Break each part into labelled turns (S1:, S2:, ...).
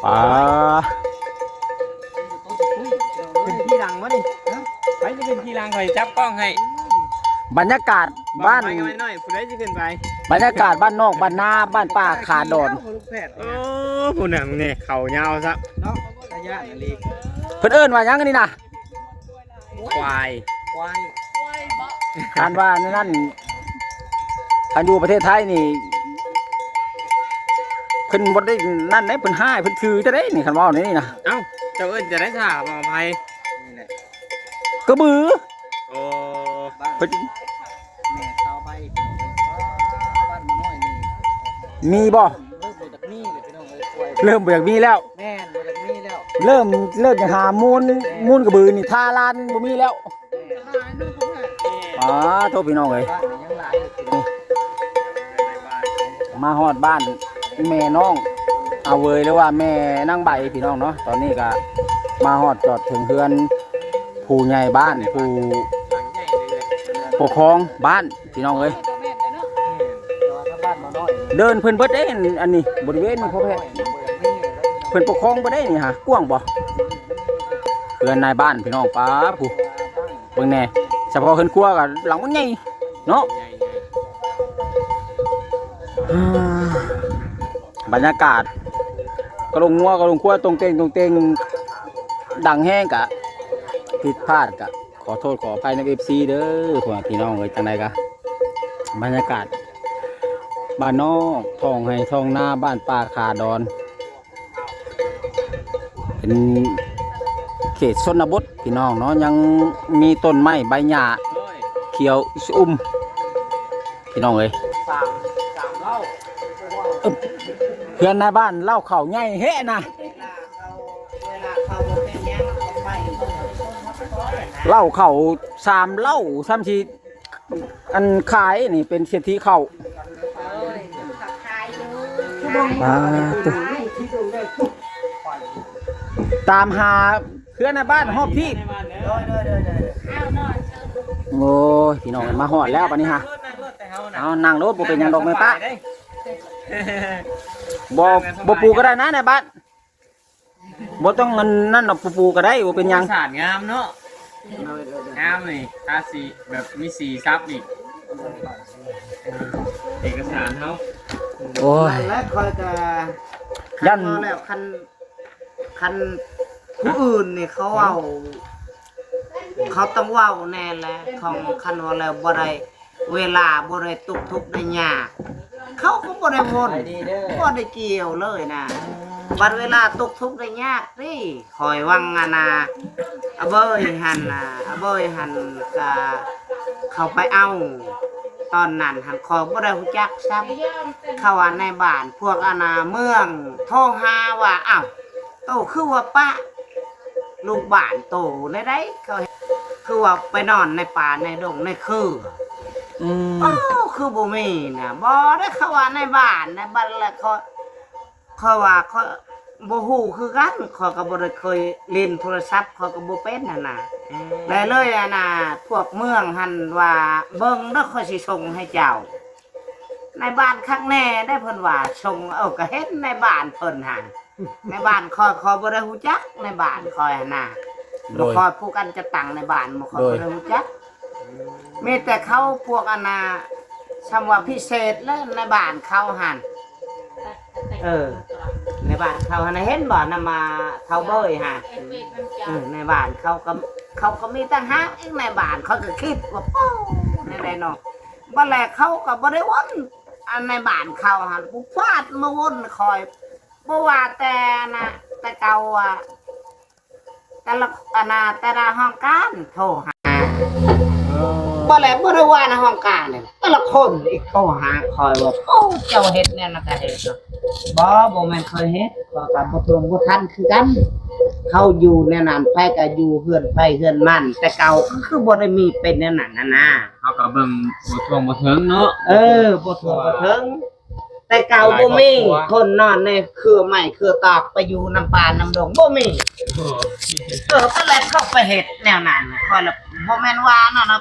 S1: ป๋า
S2: เป็นที่รังวะนี่ไปจะเป็นที่รังคอยจับกล้องให้
S1: บรรยากาศบ้าน
S2: ไปกันหน่อยผู้ใดจะขึ้นไป
S1: บรรยากาศบ้านนอกบ้านนาบ้านป่าขาดอน
S2: โอ้ผู้หนังเนี่ยเข่ายาวซะเนาะระยะลี
S1: เพิ่นเอิ้นว่าหยังกันนี่นะ
S2: ควายควาย
S1: อ่านว่านั่นอันอยู่ประเทศไทยนี่เพิ่นบ่ได้นั่นได้เพิ่นให้เพิ่นถือจะได้นี่คันว่านี่นะ
S2: เอ้าเจ้าเอิ้นจะได้ถ่าบ่อภัย
S1: กระบือ
S2: โอ้
S1: เพิ่น
S3: แม่เตาไปบ้านมาน้อยนี่
S1: มีบ่
S3: เริ่มบ่จากนี่เลยพี่น้องเอ้ยป่วย
S1: เริ่มบ่อยากมีแล้ว
S3: แม่นบ่จากนี่แล้ว
S1: เริ่มจะหามูลกระบือนี่ท่าลานบ่มีแล้วอ๋อโทษพี่น้องเอ้ย
S3: บ้านนี่ยังหลายอยู่พี่น้อง
S1: มาฮอดบ้านแม่น้องเอาเวยหรือว่าแม่นั่งใบพี่น้องเนาะตอนนี้ก็มาฮอดจอดถึงเฮือนผู้ใหญ่บ้านผู้
S2: หลังใหญ่เลย
S1: ปกครองบ้านพี่น้องเอ้ย
S3: แต่ว่าถ้าบ้านมาน้อยนี่
S1: เดินเพิ่นเบิดได้อันนี้บริเวณนี้พ่อแพทย์
S3: บ่จากนี่เลยแล้ว
S1: เพิ่นปกครองบ่ได้นี่ฮะกว้างบ่เฮือนนายบ้านพี่น้องป้าผู้เบิ่งแน่เฉพาะเฮือนครัวก็หลังมันใหญ่เนาะ
S2: ใหญ่
S1: บรรยากาศกระลงงัวกระลงครัวตรงเตงดังแห้งกะผิดพลาดกะขอโทษขออภัยใน FC เด้อพวกพี่น้องเอ้ยจังไดกะบรรยากาศบ้านนอกท้องให้ท้องนาบ้านป่าขาดอนเป็นเขตชนบทพี่น้องเนาะยังมีต้นไม้ใบหญ้า
S2: โอ้ย
S1: เขียวชุ่มพี่น้องเอ้ย
S3: สามเล่า
S1: เพื่อนในบ้านเล่าเข่าใหญ่เฮะนะ
S3: เวลาเขาบ่เป็นหยังเขาไปเพิ่นเอาไปส่งมาก่อนนะ
S1: เล่าเข่าสามเล่าซ้ำทีอันขายนี่เป็นเศรษฐีเข่ามาตามหาเพื่อนในบ้านหอบพี่
S2: ในบ้านเด้
S3: โด
S2: อย
S3: โดยโดยโดย
S1: โอ้ยพี่น้องมาหอดแล้วปะนี่ฮะ
S2: แต่เฮาน่ะ
S1: เอานั่งรถบ่เป็นหยังดอกแม่ป้าบ่ปูก็ได้นะในบ้านบ่ต้องมันนั่นดอกปูก็ได้บ่เป็นหยัง
S2: สาดงามเนาะงามนี่ทาสีแบบมีสีซับอีกเอกสารเฮา
S1: โอ้ย
S3: แล้วคอยจะ
S1: ยัน
S3: พอแล้วคันผู้อื่นนี่เขาต้องเว้าแน่แหละของคันว่าแล้วบ่ได้เวลาบ่ได้ตุกทุกข์ได้ยากเขาก็บ่ได้วนบ่ได้เกี่ยวเลยนะบัดเวลาตุกทุกข์ได้ยากสิคอยวังอะนะอะเบยหันน่ะอะเบยหันก็เขาไปเอา ตอนนั้นหันคอยบ่ได้รู้จักซ้ำเขาว่าในบ้านพวกอาณาเมืองโทรหาว่าอ้าวโตคือว่าป้าลูกบ้านโตได้ได้เขาเห็นคือว่าไปนอนในป่าในดงในคือ
S1: อืม
S3: อ้าวคือบ่มีนะบ่ได้เขาว่าในบ้านแล้วเขาว่าเขาบ่ฮู้คือกันเขาก็บ่ได้เคยเล่นโทรศัพท์เขาก็บ่เป็นน่ะนะแล้วเลยอะนะพวกเมืองหันว่าเบิ่งเด้อเขาสิส่งให้เจ้า ในบ้านข้างแน่ได้เพิ่นว่าส่งก็เห็นในบ้านเพิ่นหั่นในบ้านคอยบ่ได้ฮู้จักในบ้านคอยหั่นน่ะ
S1: โด
S3: บ่
S1: ย
S3: คอยผู้กันจะตั้งในบ้านบ่คอยบ่ได้ฮู้จักมีแต่เขาพวกอันน่ะคำว่าพิเศษเลยในบ้านเขาหั่นในบ้านเขาหั่นน่ะเห็นบ่นำมาเขาเบยหั่นในบ้านเขาก็มีตั้งหากอีกในบ้านเขาก็คิดว่าโอ้ในใดเนาะบ่แลเขาก็บ่ได้วนอันในบ้านเขาหั่นผู้ฟาดมาวนคอยบ่ว่าแต่น่ะแต่เก่าอ่ะแต่ละอันน่ะแต่ละห้องการโทรหาบ่แลบ่ได้ว่าในห้องการนี่แต่ละคนอีกโทรหาคอยว่าโอ้เจ้าเฮ็ดแน่นะก็เฮ็ดเนาะบ่แม่นเคยเฮ็ดก็กับบ่ทวงบ่ทันคือกันเขาอยู่ในนั้นไปก็อยู่เฮือนไปเฮือนมันแต่เก่าก็คือบ่ได้มีเป็นแนวนั้นน่ะนะ
S2: เฮาก็เบิ่งบ่ทวงบ่ถึงเนาะ
S3: บ่ทั่วบ่ถึงแต่เก่าบ่มีคนนอนในคือไม้คือตอกไปอยู่น้ำปานน้ำดงบ่มีก็เลยเข้าไปเฮ็ดแนวนั้นน่ะค่อยละบ่แม่นว่าเนาะนะ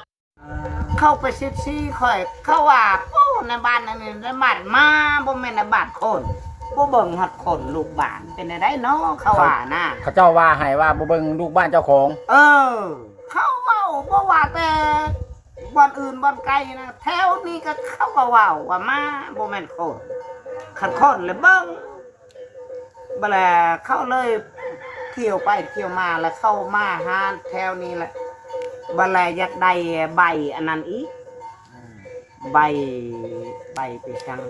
S3: เข้าไปซิค่อยเขาว่าโอ้ในบ้านนั่นนี่ในบ้านมาบ่แม่นในบ้านคน บ่เบิ่งฮอดคนลูกบ้านเป็นได้เนาะเขาว่านะ
S1: เขาเจ้าว่าให้ว่าบ่เบิ่งลูกบ้านเจ้าของ
S3: เออ เขาเว้าบ่ว่าแต่บ่อนอื่นบ่อนไกลนะแถวนี้ก็เขาก็เว้าว่ามาบ่แม่นคนคันคนเลยเบิ่งบ่แลเขาเลยเที่ยวไปเที่ยวมาแล้วเข้ามาหาแถวนี้แหละบ่แลอยากได้ใบอันนั้นอีกใบไปจัง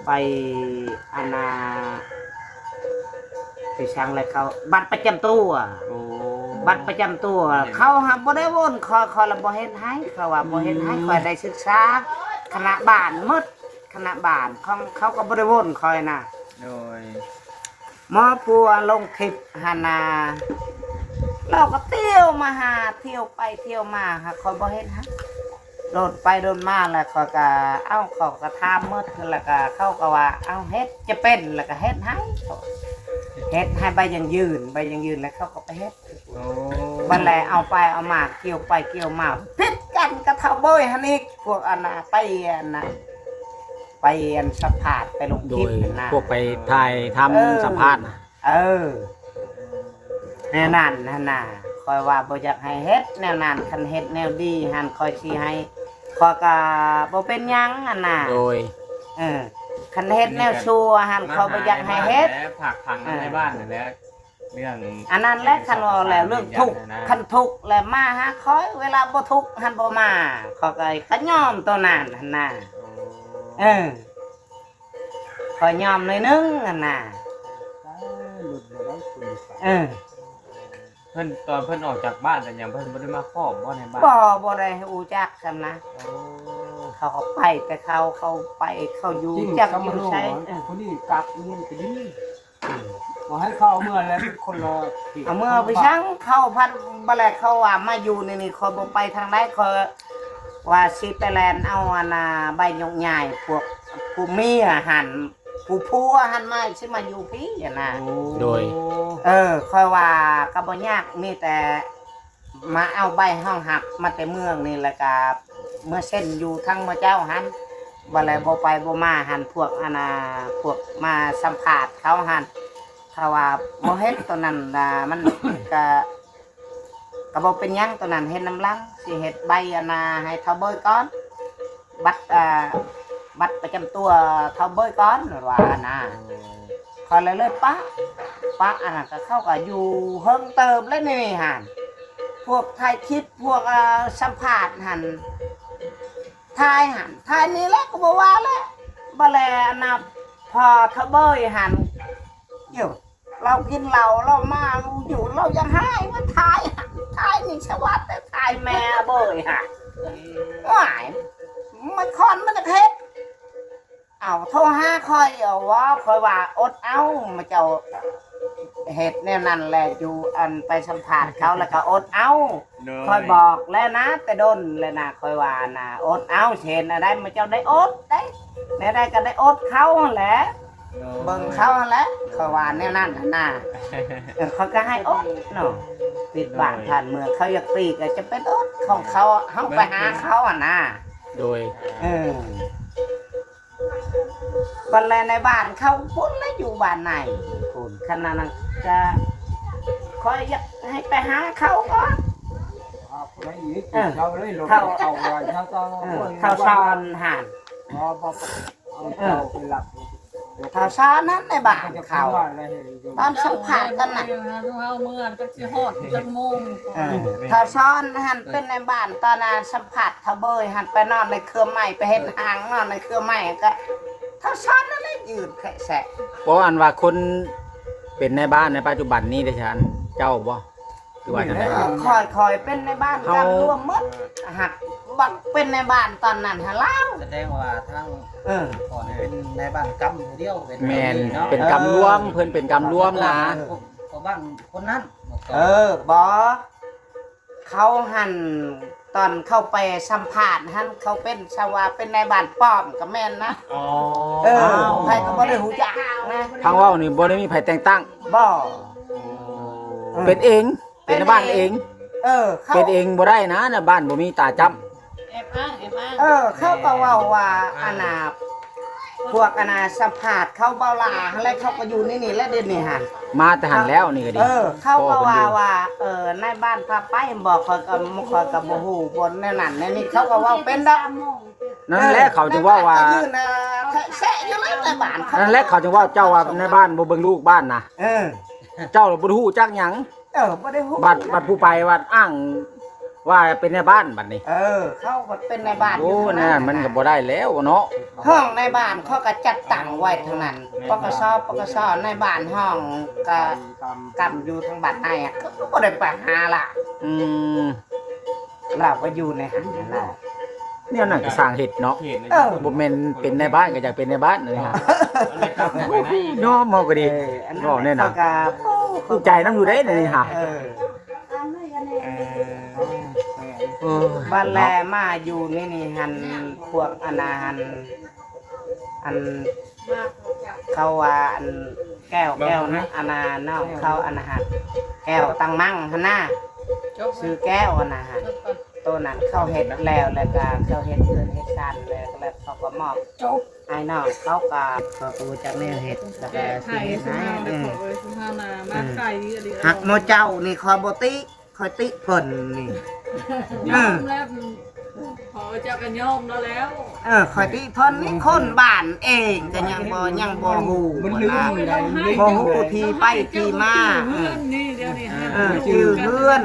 S3: ไปอันน่ะไปช่างแล้วเขาบัตรประจำตัว
S2: โอ้
S3: บัตรประจำตัว เขาหาบ่ได้วนคอยละบ่เฮ็ดให้เขาว่าบ่เฮ็ดให้คอยได้ศึกษาคณะบ้านหมดคณะบ้านของเขาก็บ่ได้วนคอยน่ะ
S2: โดย
S3: หมอพัวลงคลิปหานาเราก็เที่ยวมาหาเที่ยวไปเที่ยวมาหาคอยบ่เฮ็ดให้โดนไปโดนมาแล้วเขาก็เอ้าเขาก็ถามหมดแล้วก็เขาก็ว่าเอ้าเฮ็ดจะเป็นแล้วก็เฮ็ดให้เฮ็ดให้ใบยังยืนแล้วเขาก็ไปเฮ็ด
S2: โอ้
S3: บันแลเอาไปเอามาเกี่ยวไปเกี่ยวมาพิษกันกระเทาเบยฮันอีกพวกอันน่ะไปอันน่ะไปอันสะพาดไปลง
S1: โด
S3: คลิป
S1: ย
S3: นะ
S1: พวกไปถ่ายทำสัมภาษณ์นะ
S3: เออแนวนั้นน่ะคอยว่าบ่อยากให้เฮ็ดแนวนั้นคันเฮ็ดแนวดีหันคอยสิให้คอยก็บ่เป็นหยังอันน่ะ
S1: โดย
S3: คันเฮ็ดแนวชัวหันเขาบ่อยากให้เฮ็ด
S2: และผักพังในบ้านนั่นแหละเรื่อง
S3: อันนั้นแหละคันว่าแล้วเรื่องทุกข์คันทุกข์แล้วมาหาคอยเวลาบ่ทุกข์หันบ่มาเขาก็ยอมตัวนั้นหั่นน่ะขอยอมหน่อยนึงหั่นน่ะเออ
S2: เพิ่นตอนเพิ่นออกจากบ้านแต่ยังเพิ่นบ่ได้มาครอบบ่ในบ้าน
S3: บ่ได้ฮู้จักซำนะ
S2: โอ้
S3: เขาก็ไปแต่เขาไปเขาอยู่
S4: จริง
S3: จัก
S4: กำ
S3: อ
S4: มัน
S3: ยู่
S4: โห
S3: ใช่
S4: คนนี้กักเงินไปนี่บอกให้เขาเอาเมื่อแล้วคนรอ
S3: เอาเมื่อไปช่างเข้าพัดบ่แลเขาว่ามาอยู่นี่คอยบ่ไปทางใดคอยว่าสิไปแลนเอาอันน่ะใบยกใหญ่พวกผู้เมียหันผู้ผัวหันมาสิมาอยู่พี่อ่ะนะ
S1: โดย
S3: คอยว่าก็บ่ยากมีแต่มาเอาใบห้องหับมาแต่เมืองนี่แหละก็เมื่อเส้นอยู่ทั้งเมื่อเจ้าหันบ่แลบ่ไปบ่มาหันพวกอันน่ะพวกมาสัมภาษณ์เขาหันเขาว่าบ่เฮ็ดตัวนั้นน่ะมันก็บ่เป็นหยังตัวนั้นเฮ็ดน้ำลังสิเฮ็ดใบอันน่ะให้เท่าเบยก่อนบัตรประจำตัวเท่าเบยก่อนว่านะพอเลยปะอันนั้นก็เข้าก็อยู่เฮิงเติมเลยนี่หันพวกถ่ายคลิปพวกสัมภาษณ์หันถ่ายนี่แหละก็บ่ว่าแล้วบ่แลอันน่ะพอเท่าเบยหันอยู่เรากินเรามาอยู่เรายังให้ว่าถ่ายนี่ชวัดแต่ถ่ายแม่เบยฮะว้ายมันคอนมันจะเฮ็ดเอาโทรหาคอยเอาว่าคอยว่าอดเอามาเจ้าเฮ็ดแนวนั้นแหละอยู่อันไปสัมภาษณ์เขาแล้วก็อดเอา
S2: โดย
S3: คอยบอกแล้วนะแต่โดนเลยนะคอยว่านะอดเอาเช่นอะไรมาเจ้าได้อดได้ก็ได้อดเขาแหละเบิ่งเขาแหละคอยว่าแนวนั้นน่ะเขาก็ให้อดเนาะปิดบ้านผ่านเมืองเขาอยากตีก็จะเป็นอดของเขาเขาไปหาเขาอ่ะนะ
S1: โดย
S3: วันแรกในบ้านเขาพุ่นแล้วอยู่บ้านไหนพุ่นขนาดนั้นจะคอยอยากให้ไปหาเขาก่อน
S4: อะไรอีกเขาเลยลงเอาไว้เขาต้อง
S3: เขาซ้อนหัน
S4: พอเอาเขาไปหลับ
S3: เขาซ้อนนั้นในบ้าน
S4: จะ
S3: เขา
S4: ว่าอะไร
S3: ตอนสัมผัสกันน่ะ
S5: เอาเมื่อจะสิฮอดจักโมง
S3: เขาซ้อนหันเป็นในบ้านตอนนั้นสัมผัสเขาเบยหันไปนอนในเครือไม้ไปเห็นหางนอนในเครือไม้ก็เขาซ้อนนั่นเลยยืนแฉะ
S1: เพราะอันว่าคนเป็นในบ้านในปัจจุบันนี้เด้ฉันเจ้าบ่คือว่าจังได๋
S3: คอยเป็นในบ้านกันรวมหมดหักบักเป็นในบ้านตอนนั้นฮะเล่า
S6: แสดงว่าทั้ง ก่อนเป็นในบ้านกำผู้เดียวเป็น
S1: แม่น
S6: เนาะ
S1: เป็นกรรมรวมเพิ่นเป็นกรรมรวมนะ
S6: ก็บ้านคนนั้น
S3: บอเขาหันตอนเข้าไปสัมภาษณ์หันเขาเป็นชาวาเป็นในบ้านป้อมกับแม่นนะ
S2: อ๋อ
S3: ใครก็บ่ได้หูจักนะ
S1: ทางเว้านี่บ่ได้มีไผแต่งตั้ง
S3: บ่
S1: เป็นเองเป็นในบ้านเอง
S3: เขา
S1: เป็นเองบ่ได้นะในบ้านบ่มีตาจำ
S5: แอบอ้าง
S3: เขาก็เว่าว่าอานา พวกอนาสัมภาษณ์เขาเบาลาอะไรเขาก็อยู่นี่แล้วเด่นนี่ฮะ
S1: มาแต่หันแล้วนี่ก็ดี
S3: เขาก็ว่าในบ้านพาไปบอกคอยกับบ่ฮู้บนแน่นั่นแน่นี่เขาก็ว่าเป็นดอก
S1: นั่นแหละเขาจึงว่า
S3: ยืนแซะอยู่แล้วในบ้านเขา
S1: นั่นแหละเขาจึงว่าเจ้าว่าในบ้านบ่เบิ่งลูกบ้านนะ เจ้าบ่ฮู้จักหยัง
S3: บ่ได้ฮู้
S1: บัดผู้ไปวัดอ้างว่าเป็นในบ้านบัดนี้
S3: เขาก็เป็นในบ้าน
S1: โอ้นั่นมันก็บ่ได้แล้วเนาะ
S3: ห้องในบ้านเขาก็จัดตั้งไว้ทั้งนั้นปกสในบ้านห้องก็กำอยู่ทางบ้านในอ่ะก็บ่ได้ไปหาล่ะ
S1: อืม
S3: เราก็อยู่ในหันนั่นแหละ
S1: เนี่ยน่ะก็สร้างเฮ็ดเนาะ
S2: เห็น
S1: บ่แม่นเป็นในบ้านก็อยากเป็นในบ้านเลยฮะ
S2: อะไรครับไปไหน
S1: ยอมเฮาก็ดี
S3: อัน
S1: บ่แน่
S3: เขา
S1: น่ะ
S3: ก็
S1: ภูมิใจนำอยู่เด้นี่ฮะเออ
S3: บ้านแลมาอยู่นี่หันพวกอนาหันอันเขาว่าอันแก้วนะอนาเนาะเขาอนาหันแก้วตังมั่งหั่นน่ะ
S5: จบ
S3: ซื้อแก้วอนาหันตัวนั้นเขาเฮ็ดแล้วก็เขาเฮ็ดเกินเฮ็ดการแล้วเขาก็มอบไอ้น้องเขาก็รู้จักแนวเฮ็ดแล้ว
S5: แก้
S3: ก็
S5: ไข
S3: สิเฮ็ด
S5: สุ
S3: ให้
S5: ภาพเลยขอเลยสุภาพนามาไก่ดี
S3: หักโมเจ้านี่คอยบ่ติคอยติเพิ่นนี่
S5: ยอมแล้วขอเจ้ากันยอมแล้ว
S3: คอยติเพิ่นนี่คนบ้านเองก็ยังบ่ฮู้
S4: มันลืมได้
S3: บ่ฮู้ที่ไปที่มา
S5: เพื่อนนี่เดี๋ยวนี้
S3: ชื่อเพื่อน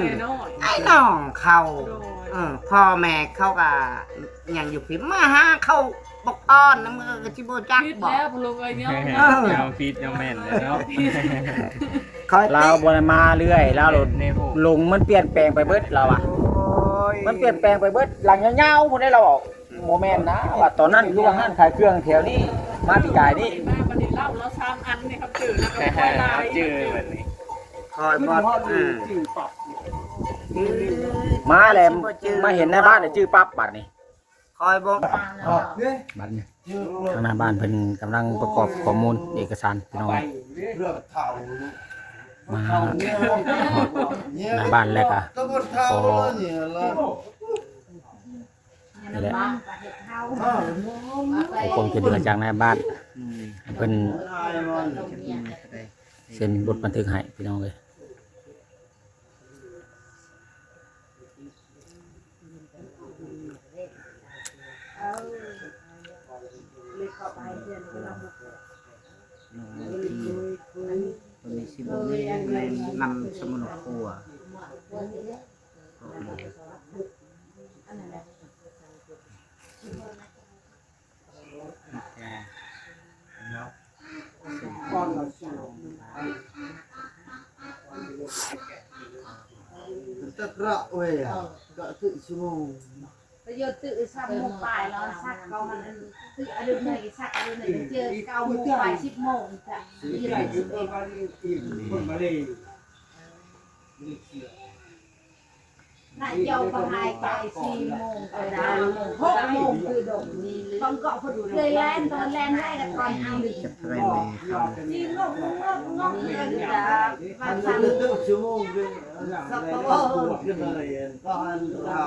S3: ไอ้น้องเขาพ่อแม่เขาก็ยังอยู่พิมมาหาเขาบอกอ้อนน้ำมือก็สิบ่จัก
S5: พิด
S3: บอก
S5: แล้วพลุกไอ้ยอม
S2: ยังฟีดยังแม่นเลยเนาะ
S3: คอย
S1: เรา
S3: ติ
S1: บ่ได้มาเรื่อยแล้ว
S2: ในผู้
S1: ลงมันเปลี่ยนแปลงไปเบิดเราอะมันเปลี่ยนแปลงไปเบิดหลังยาวๆพุ่นได้เราบอกโมเมนต์นะว่าตอนนั้นอยู่ว่าห้านขายเครื่องแถวนี้มาปีกายนี่
S5: มาบันนี้เล่าแล้ว3อันนี่ครับจืดแล้วก็ลาย
S2: จื้อแบบนี้
S3: คอย
S4: มัน
S3: บ่
S4: ฮอดจืดปรับ
S1: มาแล้วมาเห็นในบ้านเนี่ยชื่อปั๊บบัดนี้
S3: คอยบ่
S4: เนี่ย
S1: บัดนี้ทางหน้าบ้านเพิ่นกำลังประกอบข้อมูลเอกสารพี่น้อง
S4: เรื่องเท่า
S1: มาหน้าบ้านแล้วก็
S6: ตะบนเท่าเนี่ยละ
S1: นี่แหละคงจะเดือจากหน้าบ้านให้เพิ่นเซ็นบทบันทึกให้พี่น้องเลย
S3: นำสมุนครัว
S4: ก่อนเราสู้
S6: ตะกระเว้ยก็ถึงชั่วโมง
S7: bây giờ tự sắp một bài nó sắc câu hẳn tự ở đường này sắc ở đường này chưa câu một bài 10 mộng chả
S4: ที่ไหนคือตัวการอิ่มคนมาเลย
S7: lại dầu có 2 bài 4 mộng ở đà 6 mộng từ động con cọ phật cười lên tôi lên lại là còn ăn được
S3: จะเทรนเลยครับ
S7: đi ngốc rồi đã và
S6: ตึ้งชั่วโมงเลยก็หันเท่า